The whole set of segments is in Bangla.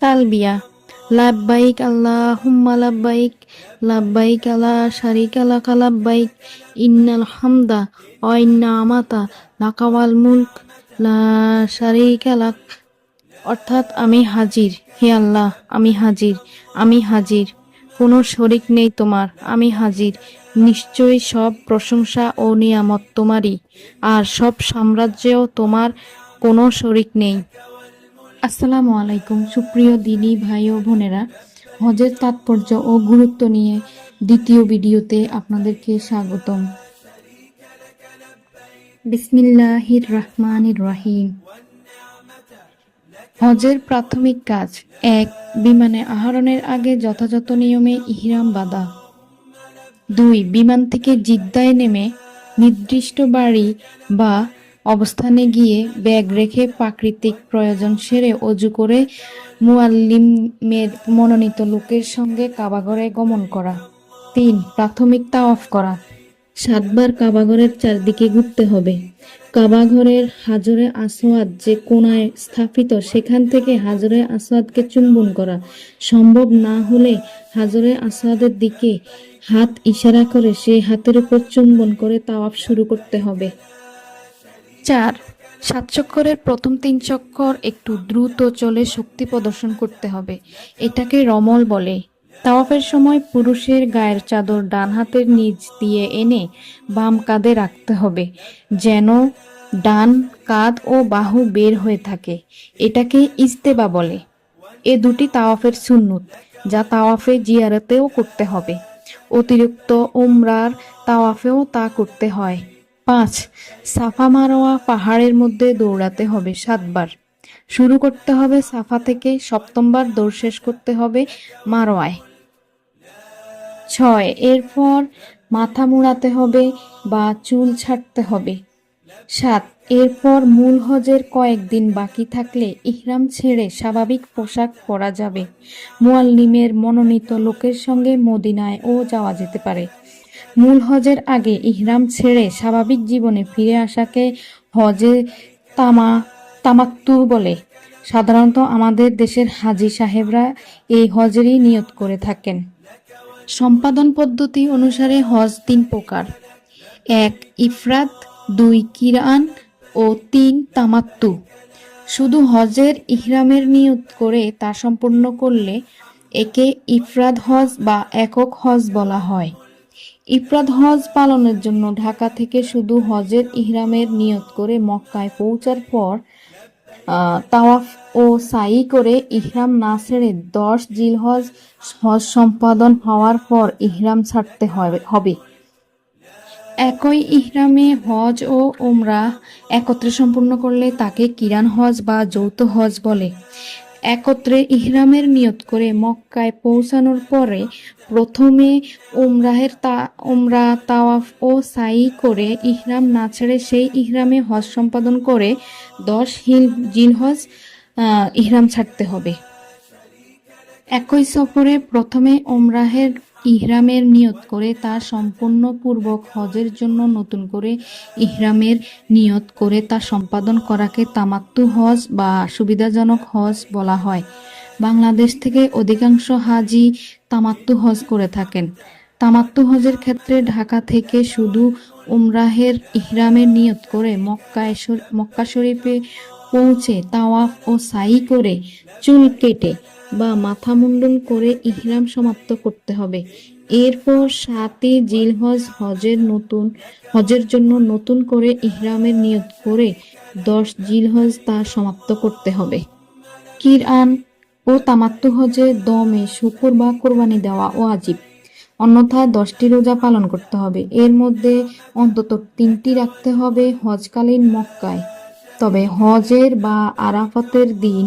তালবিয়া লাব্বাইক আল্লাহুম্মা লাব্বাইক লাব্বাইক লা শারিকা লাকা লাব্বাইক ইন্নাল হামদা ওয়া নি'মাতা লাকা ওয়াল মুলক লা শারিকা লাক। অর্থাৎ আমি হাজির, হে আল্লাহ আমি হাজির, আমি হাজির, কোনো শরিক নেই তোমার, আমি হাজির, নিশ্চয়ই সব প্রশংসা ও নিয়ামত তোমারই, আর সব সাম্রাজ্যেও তোমার, কোনো শরিক নেই। আসসালামু আলাইকুম সুপ্রিয় দিনী ভাই ও বোনেরা, হজের তাৎপর্য ও গুরুত্ব নিয়ে দ্বিতীয় ভিডিওতে আপনাদেরকে স্বাগতম। বিসমিল্লাহির রহমানির রহিম। হজের প্রাথমিক কাজ: ১. বিমানে আরোহণের আগে যথাযথ নিয়মে ইহরাম বাঁধা। ২. বিমান থেকে জিদ্দায় নেমে নির্দিষ্ট বাড়ি বা অবস্থানে গিয়ে ব্যাগ রেখে প্রাকৃতিক প্রয়োজন সেরে অজু করে মুআল্লিমের মনোনীত লোকের সঙ্গে কাবাঘরে গমন করা। ৩. প্রাথমিক তাওয়াফ করা। ৭ বার কাবাঘরের চারদিকে ঘুরতে হবে। কাবাঘরের হাজরে আসওয়াদ যে কোণায় স্থাপিত সেখান থেকে হাজরে আসওয়াদকে চুম্বন করা। সম্ভব না হলে হাজরে আসওয়াদের দিকে হাত ইশারা করে সেই হাতের উপর চুম্বন করে তাওয়াফ শুরু করতে হবে। ৪. ৭ চক্করের প্রথম ৩ চক্কর একটু দ্রুত চলে শক্তি প্রদর্শন করতে হবে, এটাকে রমল বলে। তাওয়াফের সময় পুরুষের গায়ের চাদর ডান হাতের নিচ দিয়ে এনে বাম কাঁধে রাখতে হবে, যেন ডান কাঁধ ও বাহু বের হয়ে থাকে, এটাকে ইস্তেবা বলে। এ দুটি তাওয়াফের সুন্নত, যা তাওয়াফে জিয়ারতেও করতে হবে। অতিরিক্ত উমরার তাওয়াফেও তা করতে হয়। ৫. সাফা মারোয়া পাহাড়ের মধ্যে দৌড়াতে হবে ৭ বার। শুরু করতে হবে সাফা থেকে, ৭ম বার দৌড় শেষ করতে হবে মারোয়ায়। ৬. এরপর মাথা মুড়াতে হবে বা চুল ছাড়তে হবে। ৭. এরপর মূল হজের কয়েকদিন বাকি থাকলে ইহরাম ছেড়ে স্বাভাবিক পোশাক পরা যাবে। মুআল্লিমের মনোনীত লোকের সঙ্গে মদিনায়ও যাওয়া যেতে পারে। মূল হজের আগে ইহরাম ছেড়ে স্বাভাবিক জীবনে ফিরে আসাকে হজে তামাত্তু বলে। সাধারণত আমাদের দেশের হাজি সাহেবরা এই হজেরই নিয়ত করে থাকেন। সম্পাদন পদ্ধতি অনুসারে হজ ৩ প্রকার: ১. ইফরাদ, ২. কিরান ও ৩. তামাত্তু। শুধু হজের ইহরামের নিয়ত করে তা সম্পূর্ণ করলে একে ইফরাদ হজ বা একক হজ বলা হয়। ইফরাদ হজ পালনের জন্য ঢাকা থেকে শুধু হজের ইহরামের নিয়ত করে মক্কায় পৌঁছার পর তাওয়াফ ও সাই করে ইহরাম না ছেড়ে ১০ জিলহজ হজ সম্পাদন হওয়ার পর ইহরাম ছাড়তে হবে। একই ইহরামে হজ ও উমরাহ একত্রে সম্পূর্ণ করলে তাকে কিরান হজ বা যৌথ হজ বলে। একত্রে ইহরামের নিয়ত করে মক্কায় পৌঁছানোর পরে প্রথমে উমরা তাওয়াফ ও সাই করে ইহরাম না ছেড়ে সেই ইহরামে হজ সম্পাদন করে ১০ জিলহজ ইহরাম ছাড়তে হবে। একই সফরে প্রথমে উমরাহের ইহরামের নিয়ত করে তা সম্পন্ন পূর্বক হজের জন্য নতুন করে ইহরামের নিয়ত করে তা সম্পাদন করাকে তামাত্তু হজ বা সুবিধাজনক হজ বলা হয়। বাংলাদেশ থেকে অধিকাংশ হাজি তামাত্তু হজ করে থাকেন। তামাত্তু হজের ক্ষেত্রে ঢাকা থেকে শুধু উমরাহের ইহরামের নিয়ত করে মক্কা শরীফে পৌঁছে তাওয়াফ ও সাই করে চুল কেটে বা মাথা মুন্ডন করে ইহরাম সমাপ্ত করতে হবে। এরপর ৭ই জিলহজ হজের জন্য নতুন করে ইহরামের নিয়ত করে ১০ জিলহজ তা সমাপ্ত করতে হবে। কিরআন ও তামাত্তু হজে দমে শুকর বা কোরবানি দেওয়া ওয়াজিব, অন্যথায় 10টি রোজা পালন করতে হবে। এর মধ্যে অন্তত 3টি রাখতে হবে হজকালীন মক্কায়, তবে হজের বা আরাফাতের দিন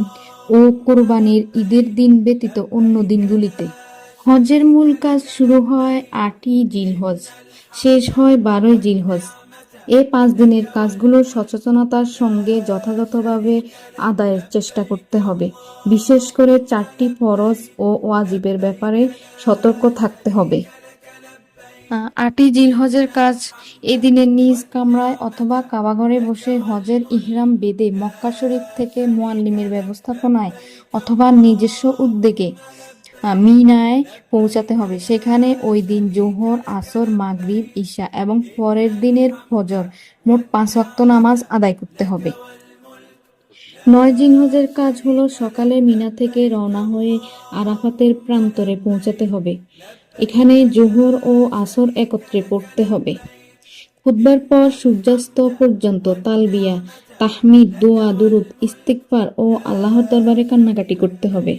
ও কোরবানির ঈদের দিন ব্যতীত অন্য দিনগুলিতে। হজের মূল কাজ শুরু হয় 8ই জিলহজ, শেষ হয় 12ই জিলহজ। এই 5 দিনের কাজগুলো সচেতনতার সঙ্গে যথাযথভাবে আদায়ের চেষ্টা করতে হবে। বিশেষ করে 4টি ফরজ ও ওয়াজিবের ব্যাপারে সতর্ক থাকতে হবে। ৮ই জিলহজের কাজ। এদিনে নিজ কামরায় অথবা কাবাঘরে বসে হজের ইহরাম বেঁধে মক্কা শরীফ থেকে মুআল্লিমের ব্যবস্থাপনায় অথবা নিজস্ব উদ্যোগে মিনায় পৌঁছাতে হবে। সেখানে ওই দিন জোহর, আসর, মাগরিব, ঈশা এবং পরের দিনের ফজর মোট ৫ ওয়াক্ত নামাজ আদায় করতে হবে। ৯ জিলহজের কাজ হলো সকালে মিনা থেকে রওনা হয়ে আরাফাতের প্রান্তরে পৌঁছাতে হবে। এখানে জোহর ও আসর একত্রে পড়তে হবে। খুতবার পর সূর্যাস্ত পর্যন্ত তালবিয়া, তাহমিদ, দোয়া, দুরুদ, ইস্তিগফার ও আল্লাহর দরবারে কান্নাকাটি করতে হবে।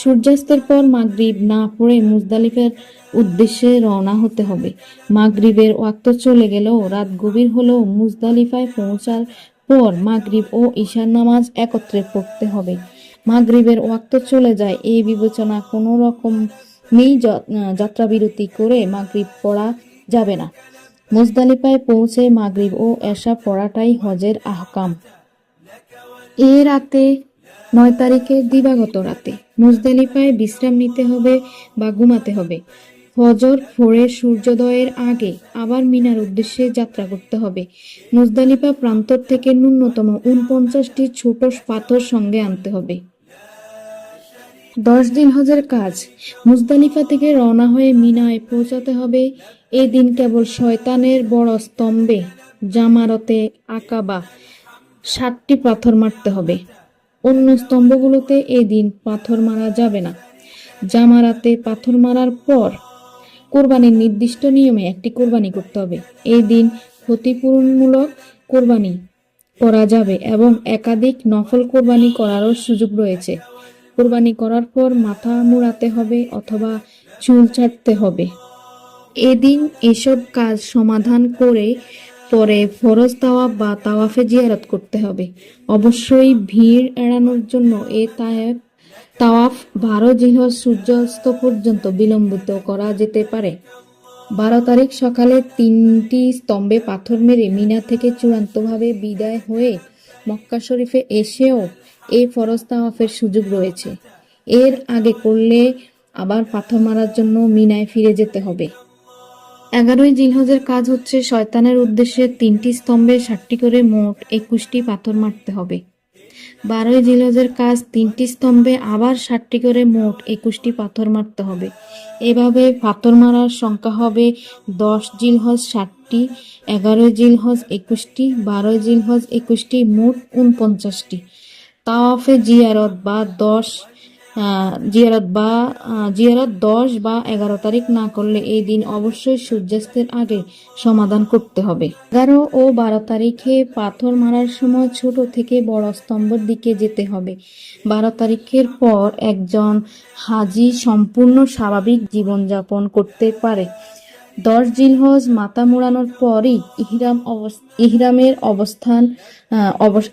সূর্যাস্তের পর মাগরিব না পড়ে মুজদালিফার উদ্দেশ্যে রওনা হতে হবে। মাগরিবের ওয়াক্ত চলে গেলেও রাত গভীর হলেও মুজদালিফায় পৌঁছার পর মাগরিব ও ঈশার নামাজ একত্রে পড়তে হবে। মাগরিবের ওয়াক্ত চলে যায় এই বিবেচনা কোনো রকমেই যাত্রাবিরতি করে মাগরিব পড়া যাবে না। মুজদালিফায় পৌঁছে মাগরিব ও এশা পড়াটাই হজের আহকাম। এ রাতে ৯ তারিখের দিবাগত রাতে মুজদালিফায় বিশ্রাম নিতে হবে বা ঘুমাতে হবে। ফজর ভোরে সূর্যোদয়ের আগে আবার মিনার উদ্দেশ্যে যাত্রা করতে হবে। মুজদালিফা প্রান্তর থেকে ন্যূনতম ৪৯টি ছোট পাথর সঙ্গে আনতে হবে। ১০ জিলহজের কাজ। মুজদালিফা থেকে রওনা হয়ে মিনায় পৌঁছাতে হবে। এদিন কেবল শয়তানের বড় স্তম্ভে জামারতে আকাবা ৭টি পাথর মারতে হবে। অন্য স্তম্ভগুলোতে এদিন পাথর মারা যাবে না। জামারাতে পাথর মারার পর কোরবানির নির্দিষ্ট নিয়মে একটি কোরবানি করতে হবে। এই দিন ক্ষতিপূরণমূলক কোরবানি করা যাবে এবং একাধিক নফল কোরবানি করারও সুযোগ রয়েছে। কোরবানি করার পর মাথা মুড়াতে হবে অথবা চুল ছাড়তে হবে। এদিন এসব কাজ সমাধান করে পরে ফরজ তাওয়াফ বা তাওয়াফে জিয়ারত করতে হবে। অবশ্যই ভিড় এড়ানোর জন্য এ তাওয়াফ ১২ জিলহজ সূর্যাস্ত পর্যন্ত বিলম্বিত করা যেতে পারে। ১২ তারিখ সকালে ৩টি স্তম্ভে পাথর মেরে মিনা থেকে চূড়ান্তভাবে বিদায় হয়ে মক্কা শরীফে এসেও এই ফরজ তাওয়াফের সুযোগ রয়েছে। এর আগে করলে আবার পাথর মারার জন্য মিনায় ফিরে যেতে হবে। ১১ই জিলহজের কাজ হচ্ছে শয়তানের উদ্দেশ্যে ৩টি স্তম্ভে ৬০টি করে মোট ২১টি পাথর মারতে হবে। ১২ই জিলহজের কাজ ৩টি স্তম্ভে আবার ৬০টি করে মোট ২১টি পাথর মারতে হবে। এভাবে পাথর মারার সংখ্যা হবে ১০ জিলহজ ৬০টি, ১১ই জিলহজ ২১টি, ১২ই জিলহজ ২১টি, মোট ৪৯টি। তাওয়াফে জিয়ারত ১০ বা ১১ তারিখ না করলে এই দিন অবশ্যই সূর্যাস্তের আগে সমাধান করতে হবে। ১১ ও ১২ তারিখে পাথর মারার সময় ছোট থেকে বড় স্তম্ভের দিকে যেতে হবে। ১২ তারিখের পর একজন হাজি সম্পূর্ণ স্বাভাবিক জীবনযাপন করতে পারে। ১০ জিলহজ মাথা মুড়ানোর পরই ইহরামের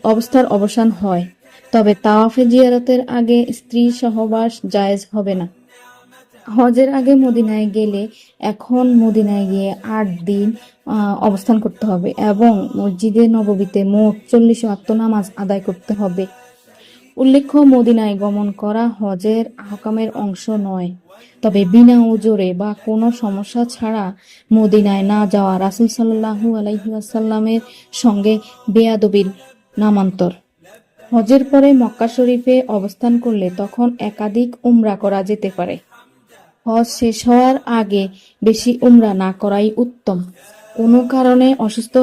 অবস্থার অবসান হয়। তবে তাওয়াফে জিয়ারতের আগে স্ত্রী সহবাস জায়েজ হবে না। হজের আগে মদিনায় গেলে এখন মদিনায় গিয়ে ৮ দিন অবস্থান করতে হবে এবং মসজিদে নববীতে মোট ৪০ ওয়াক্ত নামাজ আদায় করতে হবে। উল্লেখ্য, মদিনায় গমন করা হজের আহকামের অংশ নয়। তবে বিনা ওজরে বা কোনো সমস্যা ছাড়া মদিনায় না যাওয়া রাসূল সাল্লাল্লাহু আলাইহি ওয়াসাল্লামের সঙ্গে বেয়াদবির নামান্তর। হজের পরে মক্কা শরীফে অবস্থান করলে তখন একাধিক উমরা করা যেতে পারে। হজ শেষ হওয়ার আগে বেশি উমরা না করাই উত্তম। কোনো কারণে অসুস্থ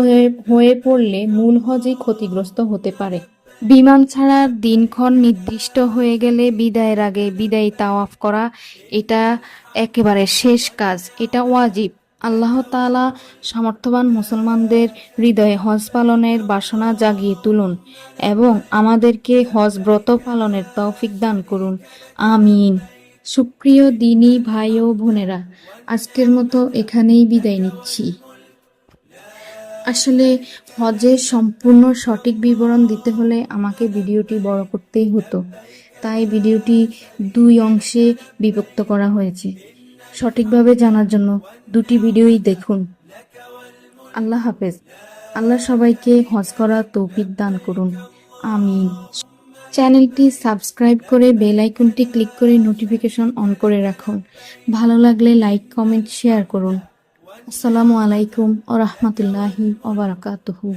হয়ে পড়লে মূল হজই ক্ষতিগ্রস্ত হতে পারে। বিমান ছাড়ার দিনক্ষণ নির্দিষ্ট হয়ে গেলে বিদায়ের আগে বিদায়ী তাওয়াফ করা এটা একেবারে শেষ কাজ। এটা ওয়াজিব। আল্লাহ তাআলা সামর্থ্যবান মুসলমানদের হৃদয়ে হজ পালনের বাসনা জাগিয়ে তুলুন এবং আমাদেরকে হজ ব্রত পালনের তৌফিক দান করুন। আমিন। সুপ্রিয় দিনী ভাই ও বোনেরা, আজকের মতো এখানেই বিদায় নিচ্ছি। আসলে হজের সম্পূর্ণ সঠিক বিবরণ দিতে হলে আমাকে ভিডিওটি বড় করতেই হতো, তাই ভিডিওটি ২ অংশে বিভক্ত করা হয়েছে। সঠিকভাবে জানার জন্য ২টি ভিডিওই দেখুন। আল্লাহ হাফেজ। আল্লাহ সবাইকে হজ করার তৌফিক দান করুন। আমিন। চ্যানেলটি সাবস্ক্রাইব করে বেল আইকনটি ক্লিক করে নোটিফিকেশন অন করে রাখুন। ভালো লাগলে লাইক, কমেন্ট, শেয়ার করুন। আসসালামু আলাইকুম ওয়া রাহমাতুল্লাহি ওয়া বারাকাতুহু।